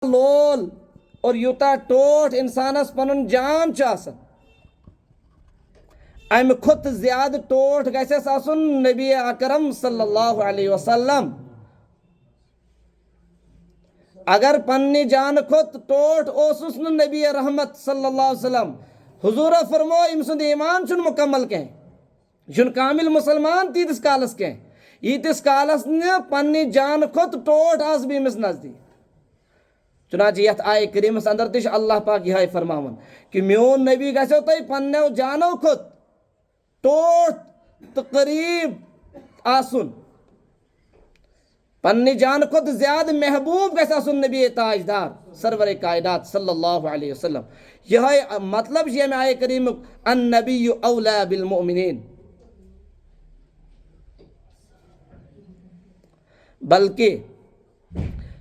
لول اور یوتا ٹوٹ انسانس پنن جان آسان امہ کھت زیادہ ٹوٹ گھس آسن نبی اکرم صلی اللہ علیہ وسلم اگر پنہ جان کھت ٹوٹ اوسس نبی رحمت صلی اللہ علیہ وسلم حضور فرمو ام سند ایمان چھن مکمل چھن کامل مسلمان تیتس کالس یتس کالس پنہ جان کھت ٹوٹ آس بیمس نزدیک چنانچہ یت آئے کریمس اندر تش اللہ پاک یہ فرماون کہ میون نبی گھو تہ پنو جانو کھت ٹوٹ تو قریب آسن پنہ جان کھت زیادہ محبوب گھس آسن نبی تاجدار سرور کائنات صلی اللہ علیہ وسلم یہ مطلب یہ آئے کریم النبی اولا بالمؤمنین بلکہ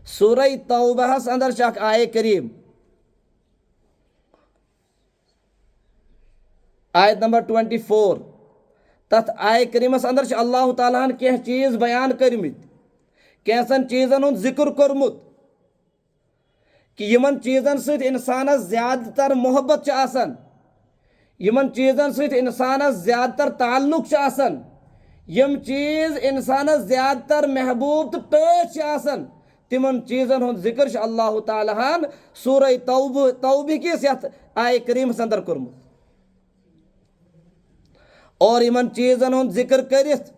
سورہ توبہ اندر چھ آئے کریم آیت نمبر 24 تت آئے کریمس اندر چھ اللہ تعالیٰ ہن کی چیز بیان کرمت کینسن چیزن ہند ذکر کورمت کہ یمن چیزن ست انسانس زیادہ تر محبت چھ آسان یمن چیزن ست انسانس زیادہ تر تعلق چھ آسان یم چیز انسانس زیادہ تر محبوب تو ٹوٹ چھ آسان تمن چیزن ہند ذکر اللہ تعالیٰ ہن سورہ توبہ کس یت آئے کریمس اندر کورمت اور یمن چیزن ہند ذکر کرت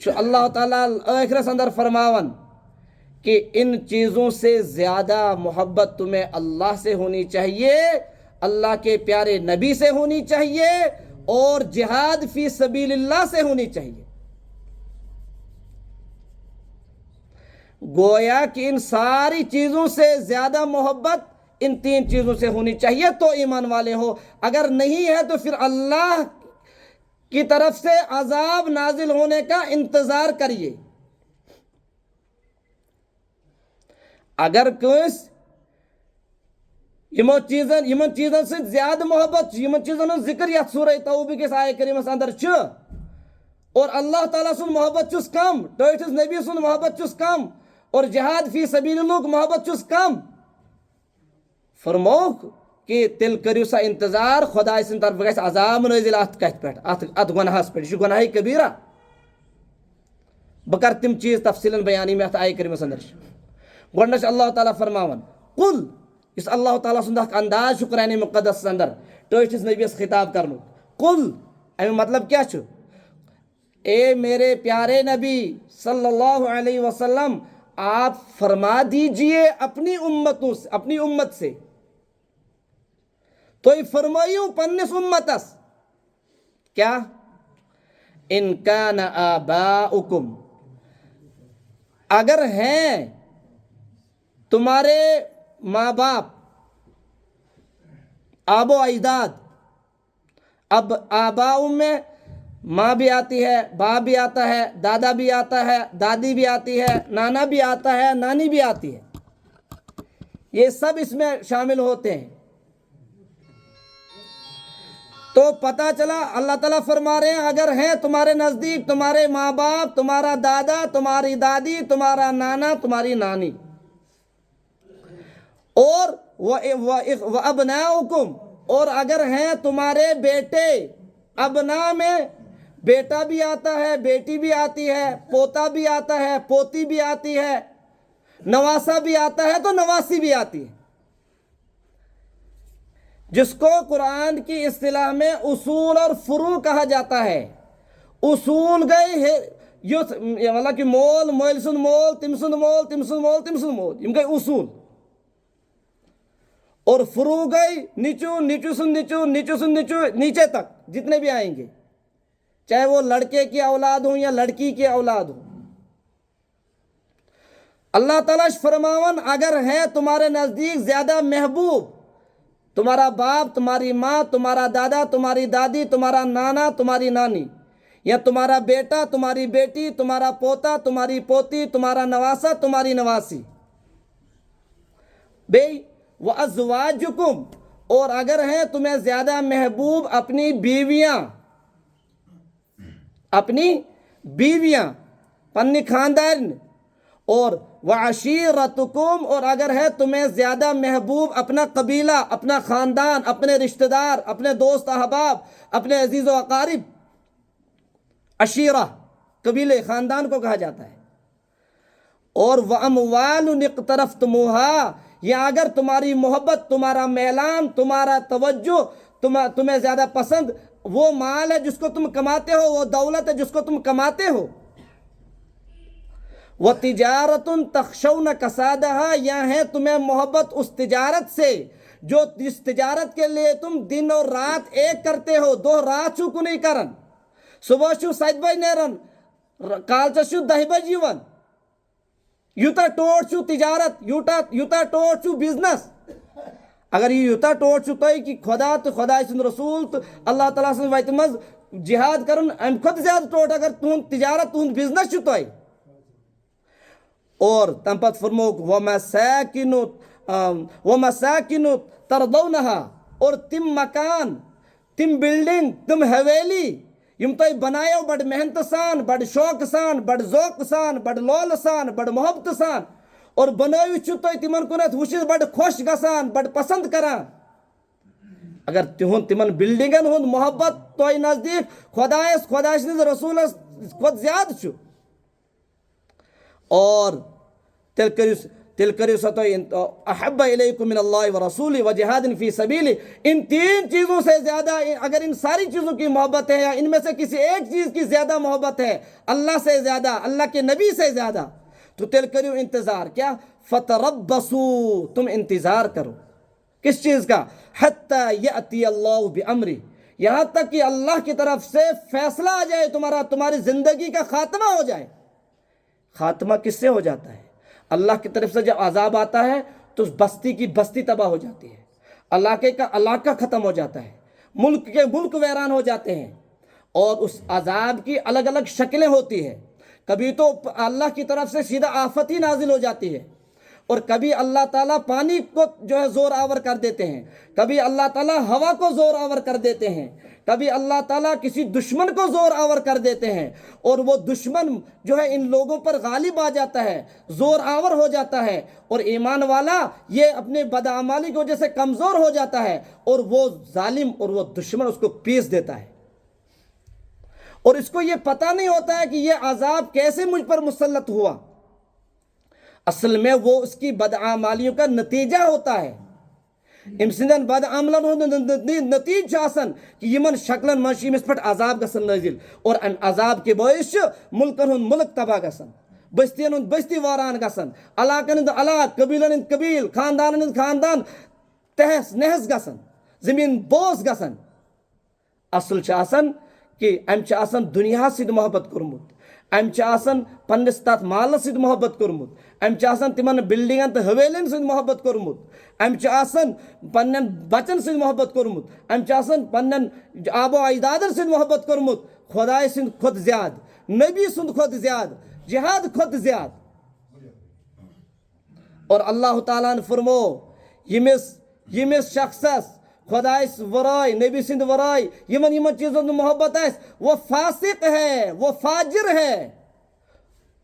اللہ تعالیٰ آخرس اندر فرماون کہ ان چیزوں سے زیادہ محبت تمہیں اللہ سے ہونی چاہیے اللہ کے پیارے نبی سے ہونی چاہیے اور جہاد فی سبیل اللہ سے ہونی چاہیے گویا کہ ان ساری چیزوں سے زیادہ محبت ان تین چیزوں سے ہونی چاہیے تو ایمان والے ہو اگر نہیں ہے تو پھر اللہ کی طرف سے عذاب نازل ہونے کا انتظار کریے اگر کس یمن چیزن سے زیادہ محبت یمن چیزن ذکر یت سورہ توبہ کس آئے کریمس اندر اور اللہ تعالیٰ سن محبت چس کم ٹھٹس نبی سن محبت چس کم اور جہاد فی سبیل اللہ محبت چس کم فرموک کہ تیل کریو سا انتظار خدا سن طرف گھس عذاب نازل ات کت پہ ات گناہس پہ یہ گناہ کبیرہ بہ کر تم چیز تفصیل بیانی میں ات آئے کریمس اندر گۄڈنیٚتھ اللہ تعالیٰ فرماون قل اس اللہ تعالیٰ سند انداز قرآن مقدس اندر ٹھٹس نبیس خطاب کرن قل امی مطلب کیا اے میرے پیارے نبی صلی اللہ علیہ وسلم آپ فرما دیجئے اپنی امت سے تو فرمائیو پنس امتس کیا ان کان آباؤکم اگر ہیں تمہارے ماں باپ آب و اجداد اب آباؤ میں ماں بھی آتی ہے باپ بھی آتا ہے دادا بھی آتا ہے دادی بھی آتی ہے نانا بھی آتا ہے نانی بھی آتی ہے یہ سب اس میں شامل ہوتے ہیں تو پتہ چلا اللہ تعالیٰ فرما رہے ہیں اگر ہیں تمہارے نزدیک تمہارے ماں باپ تمہارا دادا تمہاری دادی تمہارا نانا تمہاری نانی اور وَأَبْنَاؤُكُمْ اور اگر ہیں تمہارے بیٹے ابنا میں بیٹا بھی آتا ہے بیٹی بھی آتی ہے پوتا بھی آتا ہے پوتی بھی آتی ہے نواسا بھی آتا ہے تو نواسی بھی آتی ہے جس کو قرآن کی اصطلاح میں اصول اور فروع کہا جاتا ہے اصول گئے مطلب کہ مول مول سند مول تم سند مول تم سند مول تم سند مول یم گئے اصول اور فروع گئی نیچو سن نیچو نیچے تک جتنے بھی آئیں گے چاہے وہ لڑکے کی اولاد ہوں یا لڑکی کی اولاد ہوں اللہ تعالیٰ فرماون اگر ہے تمہارے نزدیک زیادہ محبوب تمہارا باپ تمہاری ماں تمہارا دادا تمہاری دادی تمہارا نانا تمہاری نانی یا تمہارا بیٹا تمہاری بیٹی تمہارا پوتا تمہاری پوتی تمہارا نواسا تمہاری نواسی بھئی وَأَزْوَاجُكُمْ اور اگر ہیں تمہیں زیادہ محبوب اپنی بیویاں پنی خاندان اور وعشیرتکم، اور اگر ہے تمہیں زیادہ محبوب اپنا قبیلہ، اپنا خاندان، اپنے رشتہ دار، اپنے دوست احباب، اپنے عزیز و اقارب، عشیرہ قبیلے خاندان کو کہا جاتا ہے. اور وَأَمْوَالٌ اقْتَرَفْتُمُوهَا، یا اگر تمہاری محبت، تمہارا میلان، تمہارا توجہ، تمہیں زیادہ پسند وہ مال ہے جس کو تم کماتے ہو، وہ دولت ہے جس کو تم کماتے ہو. وَتِجَارَةٌ تَخْشَوْنَ كَسَادَهَا، یا ہے تمہیں محبت اس تجارت سے جس تجارت کے لیے تم دن اور رات ایک کرتے ہو، دو رات چھو کنی کرن، صبح چھو 7 بجے نیرن، کالچہ چھو 10 بجے یوان، یوتا ٹوٹ چھو تجارت، یوتا ٹوٹ چھو بزنس. اگر یہ یوتا ٹوٹ چھو تھی کہ خدا تو خدا سن رسول تو اللہ تعالیٰ سن ویت مز جہاد کرن ام خود زیادہ ٹوٹ اگر تہن تجارت تہن بزنس چھو تھی. اور تم پت فرموک وَمَسَاكِنُ تَرْضَوْنَهَا، اور تم مکان، تم بلڈنگ، تم حویلی یم تھی بنایو بڑ محنت سان، بڑ شوق سان، بڑ ذوق سان، بڑ لول سان، بڑ محبت سان، اور بنٲیِتھ چھو تُہۍ تمن کُنتھ وٕچھِتھ بڑ خۄش گژھان، بڑ پسند کران. اگر تمن بلڈنگن ہند محبت تۄہہِ نزدیک خدا سٕنٛدِس رسوٗلس کھۄتہٕ زیادٕ چھُ، اور تیل کریو سا تو احب الیکم من اللہ و رسول و جہاد فی سبیل. ان 3 چیزوں سے زیادہ، اگر ان ساری چیزوں کی محبت ہے یا ان میں سے کسی ایک چیز کی زیادہ محبت ہے، اللہ سے زیادہ، اللہ کے نبی سے زیادہ، تو تیل کریو انتظار. کیا؟ فتربصوا، تم انتظار کرو. کس چیز کا؟ حتی یأتی اللہ بامرہ، یہاں تک کہ اللہ کی طرف سے فیصلہ آ جائے، تمہاری زندگی کا خاتمہ ہو جائے. خاتمہ کس سے ہو جاتا ہے؟ اللہ کی طرف سے جب عذاب آتا ہے تو اس بستی کی بستی تباہ ہو جاتی ہے، علاقے کا علاقہ ختم ہو جاتا ہے، ملک کے ملک ویران ہو جاتے ہیں. اور اس عذاب کی الگ الگ شکلیں ہوتی ہیں. کبھی تو اللہ کی طرف سے سیدھا آفت ہی نازل ہو جاتی ہے، اور کبھی اللہ تعالیٰ پانی کو جو ہے زور آور کر دیتے ہیں، کبھی اللہ تعالیٰ ہوا کو زور آور کر دیتے ہیں، کبھی اللہ تعالیٰ کسی دشمن کو زور آور کر دیتے ہیں، اور وہ دشمن جو ہے ان لوگوں پر غالب آ جاتا ہے، زور آور ہو جاتا ہے، اور ایمان والا یہ اپنے بدعمالی کی وجہ سے کمزور ہو جاتا ہے، اور وہ ظالم اور وہ دشمن اس کو پیس دیتا ہے. اور اس کو یہ پتہ نہیں ہوتا ہے کہ یہ عذاب کیسے مجھ پر مسلط ہوا. اصل میں وہ اس کی بدعمالیوں کا نتیجہ ہوتا ہے. ام سندن بد عملن ہند نتیجہ آسان کہ یمن شکلن من امس پہ عذاب گژھان نازل، اور ام عذاب کے باعث ملکن ہند ملک تباہ گژھان، بستین ہند بستی واران گژھان، علاقن ہند علاقہ، قبیلن ہند قبیل، خاندان ہند خاندان تہس نہس گژھان، زمین بوس گژھان. اصل چھ آسان کہ ام چھ آسان دنیا سۭتۍ محبت کورمُت، ام چھ آسان پننس تات مالس سۭتۍ محبت کورمُت، ام چھ آسان تمن بلڈنگن تو حویلین سۭتۍ محبت کورمُت، ام چھ آسان پنن بچن سۭتۍ محبت کورمُت، ام چھ آسان پنن آب و اجدادن سۭتۍ محبت کورمُت، خداے سٕنٛدِ کھۄتہٕ زیادٕ، نبی سُنٛد کھۄتہٕ زیادٕ، جہاد کھۄتہٕ زیادٕ. اور اللہ تعالیٰ نے فرمو یمس شخصس خدائے ورائے، نبی سند ورائے یمن چیزوں میں محبت ہے، وہ فاسق ہے، وہ فاجر ہے.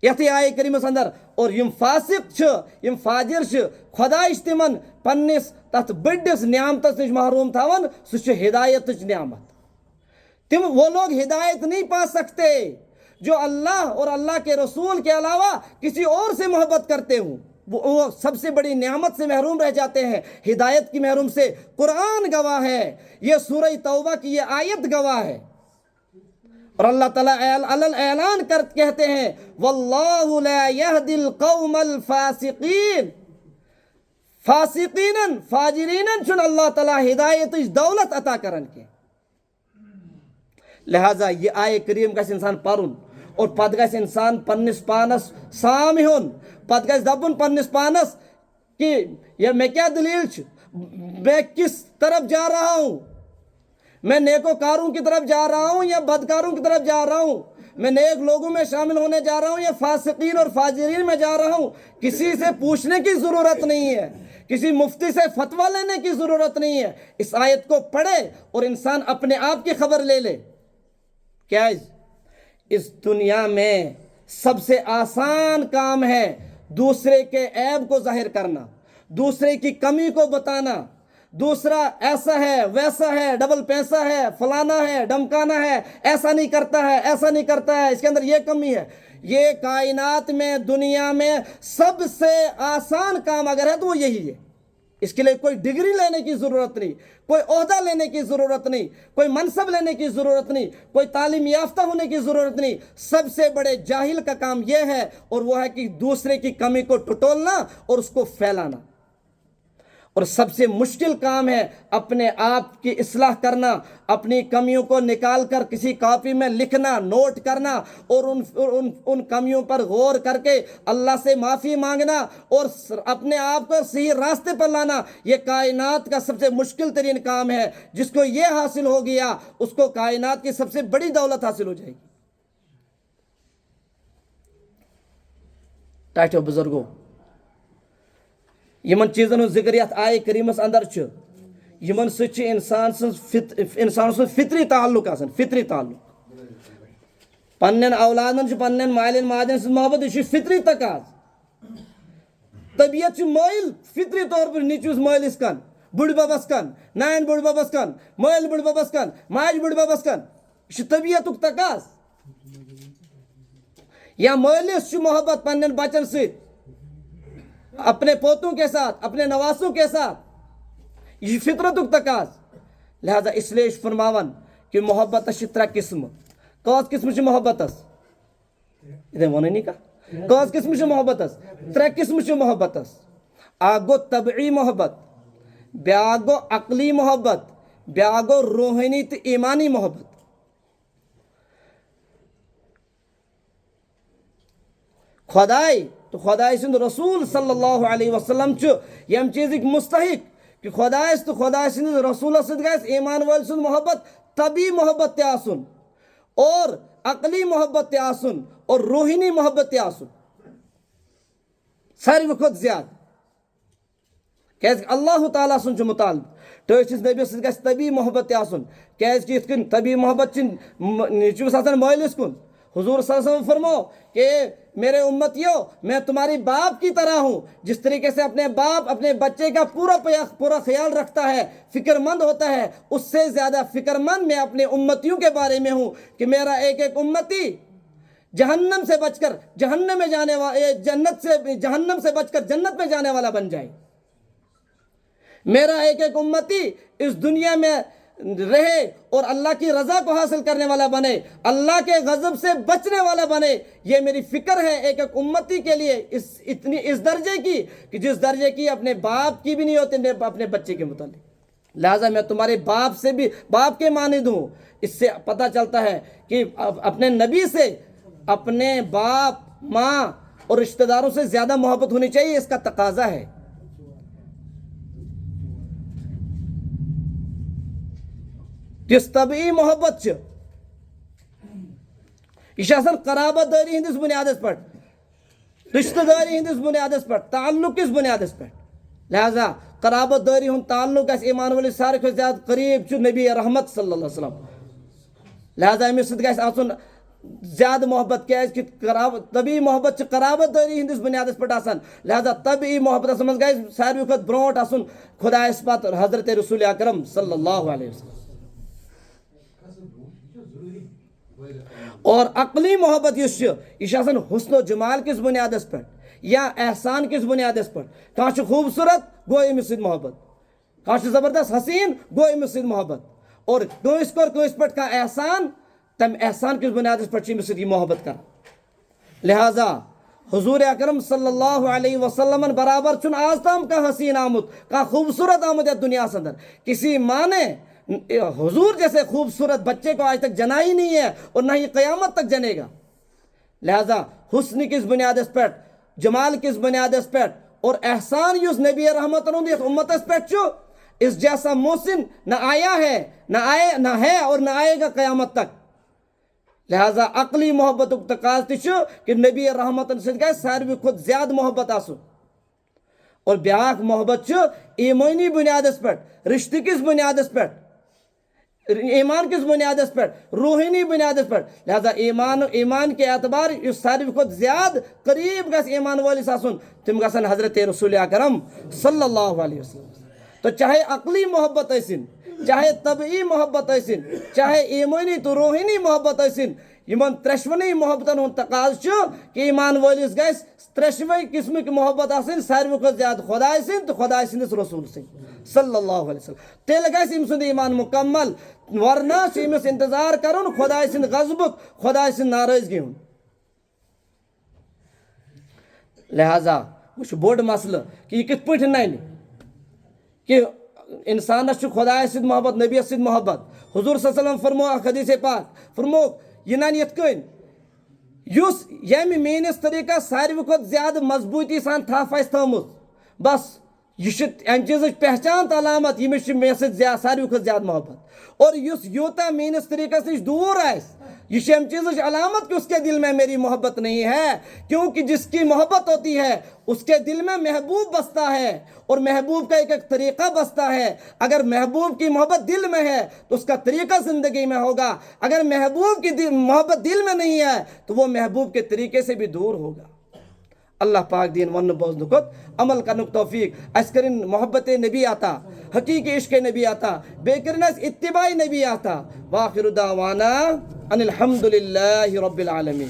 یتھ آئے کریمس اندر، اور یم فاسق یم فاجر خدائے تمن پنس تت بڑس نعمتس نش محروم تھاون، سہ ہدایت نعمت. وہ لوگ ہدایت نہیں پا سکتے جو اللہ اور اللہ کے رسول کے علاوہ کسی اور سے محبت کرتے ہوں. وہ سب سے بڑی نعمت سے محروم رہ جاتے ہیں، ہدایت کی محروم سے. قرآن گواہ ہے، یہ سورہ توبہ کی یہ آیت گواہ ہے. اور اللہ تعالیٰ اعلان کہتے ہیں واللہ لا یہدی القوم الفاسقین، فاسقین فاجرین چھن اللہ تعالیٰ ہدایت دولت عطا کرن کے. لہذا یہ آئے کریم گژھِ انسان پرن، اور پتہ گژھِ انسان پننس پانس سام ہن، پتہ گژھِ دپن پننس پانس کہ یہ میں کیا دلیل چھ، میں کس طرف جا رہا ہوں، میں نیکوکاروں کی طرف جا رہا ہوں یا بدکاروں کی طرف جا رہا ہوں، میں نیک لوگوں میں شامل ہونے جا رہا ہوں یا فاسقین اور فاجرین میں جا رہا ہوں. کسی سے پوچھنے کی ضرورت نہیں ہے، کسی مفتی سے فتویٰ لینے کی ضرورت نہیں ہے. اس آیت کو پڑھے اور انسان اپنے آپ کی خبر لے لے. کیا اس دنیا میں سب سے آسان کام ہے دوسرے کے عیب کو ظاہر کرنا، دوسرے کی کمی کو بتانا، دوسرا ایسا ہے ویسا ہے، ڈبل پیسہ ہے، فلانا ہے، ڈمکانا ہے، ایسا نہیں کرتا ہے، ایسا نہیں کرتا ہے، اس کے اندر یہ کمی ہے۔ یہ کائنات میں، دنیا میں سب سے آسان کام اگر ہے تو وہ یہی ہے۔ اس کے لیے کوئی ڈگری لینے کی ضرورت نہیں، کوئی عہدہ لینے کی ضرورت نہیں، کوئی منصب لینے کی ضرورت نہیں، کوئی تعلیم یافتہ ہونے کی ضرورت نہیں۔ سب سے بڑے جاہل کا کام یہ ہے، اور وہ ہے کہ دوسرے کی کمی کو ٹٹولنا اور اس کو پھیلانا۔ اور سب سے مشکل کام ہے اپنے آپ کی اصلاح کرنا، اپنی کمیوں کو نکال کر کسی کاپی میں لکھنا، نوٹ کرنا، اور ان کمیوں پر غور کر کے اللہ سے معافی مانگنا اور اپنے آپ کو صحیح راستے پر لانا۔ یہ کائنات کا سب سے مشکل ترین کام ہے۔ جس کو یہ حاصل ہو گیا اس کو کائنات کی سب سے بڑی دولت حاصل ہو جائے گی۔ ٹائٹو بزرگوں، یمن چیزن ہن ذکر یت آئے کریمس اندر یمن سچ انسان سن فطری تعلق آسان، فطری تعلق۔ پنن اولادن پنن مالین ماجن سن محبت، یہ فطری تقاض۔ طبیعت مائل فطری طور پر نیچوس مالس کن، بڑ ببس کن، نان بڑ ببس کن، مائل بڑ ببس کن، ماج بڑ ببس کن، یہ طبیعت تقاض۔ یا مالس محبت پنن بچن ست، اپنے پوتوں کے ساتھ، اپنے نواسوں کے ساتھ، یہ فطرت تقاض۔ لہذا اس لیے فرماون کہ محبت ترے قسم۔ کس قسم محبت؟ یہ ونی کا کس قسم محبت؟ ترے قسم محبت۔ اکھ گو طبعی محبت، بیاکھ گو عقلی محبت، بیاکھ گو روحانی تو ایمانی محبت۔ خدائی تو خدائی سند رسول صلی اللہ علیہ وسلم یم چیزک مستحق کہ خدائس تو خدائی سند رسول سند گھس ایمان وال سند محبت طبی محبت تے آسن، اور عقلی محبت تے آسن، اور روحانی محبت تے آسن، ساروی کھت زیادہ۔ کیاز کہ اللہ تعالیٰ سن مطالب ٹھس نبی سند گھس طبی محبت تے آسن۔ کیاز کہ یتھ کن طبی محبت نیچوس آسان مالس کن۔ حضور صلی اللہ علیہ وسلم فرمو کہ میرے امتیوں، میں تمہاری باپ کی طرح ہوں۔ جس طریقے سے اپنے باپ اپنے بچے کا پورا خیال رکھتا ہے، فکر مند ہوتا ہے، اس سے زیادہ فکر مند میں اپنے امتیوں کے بارے میں ہوں کہ میرا ایک ایک امتی جہنم سے بچ کر جہنم میں جانے والا، جہنم سے بچ کر جنت میں جانے والا بن جائے۔ میرا ایک ایک امتی اس دنیا میں رہے اور اللہ کی رضا کو حاصل کرنے والا بنے، اللہ کے غضب سے بچنے والا بنے۔ یہ میری فکر ہے ایک ایک امتی کے لیے، اس درجے کی کہ جس درجے کی اپنے باپ کی بھی نہیں ہوتی اپنے بچے کے متعلق۔ لہٰذا میں تمہارے باپ سے بھی باپ کے مانند ہوں۔ اس سے پتہ چلتا ہے کہ اپنے نبی سے اپنے باپ، ماں اور رشتہ داروں سے زیادہ محبت ہونی چاہیے، اس کا تقاضا ہے۔ جس طبعی محبت یہ قرابت داری ہندس بنیادس پر، رشتہ داری ہندس بنیادس پر، تعلق کس بنیادس پر۔ لہذا قرابت داری ہند تعلق اس ایمان والی سارے کھت زیادہ قریب نبی رحمت صلی اللہ علیہ وسلم۔ لہذا امس ست گژھِ آسن زیادہ محبت، کیاز کہ طبعی محبت قرابت داری ہندس بنیادس پر آسان۔ لہذا طبعی محبت من گژھِ ساروی کھت برونٹ آسن خدایس پت حضرت رسول اکرم صلی اللہ علیہ وسلم۔ اور عقلی محبت یہ حسن و جمال کس بنیادس پر یا احسان کس بنیادس پر۔ کانچ خوبصورت گو امس سۭتۍ محبت، کانچ زبردست حسین گو امس سۭتۍ محبت، اور کٲنٛسہِ کوٚر کٲنٛسہِ پٮ۪ٹھ کانٛہہ احسان، تمہِ احسان کس بنیادس پٮ۪ٹھ چھِ أمِس سۭتۍ یہِ محبت کران۔ لہذا حضور اکرم صلی اللہ علیہ وسلم برابر چھُنہٕ آز تام کانٛہہ حسین آمُت، کانٛہہ خوبصورت آمُت یتھ دنیاہس اندر۔ کسی ماں نے حضور جیسے خوبصورت بچے کو آج تک جنا ہی نہیں ہے، اور نہ ہی قیامت تک جنے گا۔ لہذا حسن کس بنیادس پر، جمال کس بنیادس پر، اور احسان یس نبی رحمت ہند امتس پہ اس جیسا محسن نہ آیا ہے، نہ ہے اور نہ آئے گا قیامت تک۔ لہذا عقلی محبت تقاض کہ نبی رحمت ست گژھِ ساروی کھت زیادہ محبت آسن۔ اور بیاکھ محبت ایمانی بنیادس پہ، رشتہ کس بنیادس پہ، ایمان کس بنیاد پہ؟ روحانی بنیاد پہ. لہذا ایمان کے اعتبار اس ساروی کھت زیادہ قریب گژھِ ایمان وٲلِس آسُن تِم گژھن حضرت رسول اکرم صلی اللہ علیہ وسلم. تو چاہے عقلی محبت ٲسِن، چاہے طبعی محبت ٲسِن، چاہے ایمانی تو روحانی محبت ٲسِن، یمن ترٛیشوٕنی محبتن ہُنٛد تقاضہٕ چھُ کہ ایمان وٲلِس گژھِ ترٛیشوَے قٕسمٕکۍ محبت آسٕنۍ ساروی کھۄتہٕ زیادٕ خۄداے سٕنٛدۍ تہٕ خۄداے سٕنٛدِس رسوٗل سٕنٛدۍ صلی اللہ علیہ وسلم. تیٚلہِ گژھِ أمۍ سُنٛد ایمان مکمل، ورنہ چھُ أمِس انتظار کرُن خۄداے سٕنٛدِ غضبُک، خۄداے سٕنٛدِ ناراضگی ہُنٛد. لہذا وہ چھُ بوٚڑ مسلہٕ کہ یہِ کِتھ پٲٹھۍ ننہِ کہ انسانس چھُ خۄداے سۭتۍ محبت، نبیس سۭتۍ محبت. حضور صلی اللہ علیہ وسلم فرمو اکھ حدیث پاک، فرموک یہِ ننہِ یِتھ کٔنۍ یُس ییٚمہِ میٲنِس طریٖقس ساروی کھۄتہٕ زیادٕ مضبوٗطی سان تھپھ آسہِ تھٲومٕژ، بس یہ امہِ چیٖزٕچ پہچان تہٕ علامت ییٚمِس چھِ مےٚ سۭتۍ ساروی کھۄتہٕ زیادٕ محبت. اور یُس یوٗتاہ میٲنِس طریٖقس نِش دوٗر آسہِ، یہ چھِ امہِ چیٖزٕچ علامت کہ اس کے دل میں میری محبت نہیں ہے. کیونکہ جس کی محبت ہوتی ہے اس کے دل میں محبوب بستا ہے، اور محبوب کا ایک طریقہ بستا ہے. اگر محبوب کی محبت دل میں ہے تو اس کا طریقہ زندگی میں ہوگا، اگر محبوب کی محبت دل میں نہیں ہے تو وہ محبوب کے طریقے سے بھی دور ہوگا. اللہ پاک دین ون بوزن کھت عمل کرنک توفیق. اس کرن محبت نبی عطا، حقیقی عشق نبی عطا، بے کرن اس اتباع نبی عطا. واخر دعوانا ان الحمد للہ رب العالمین.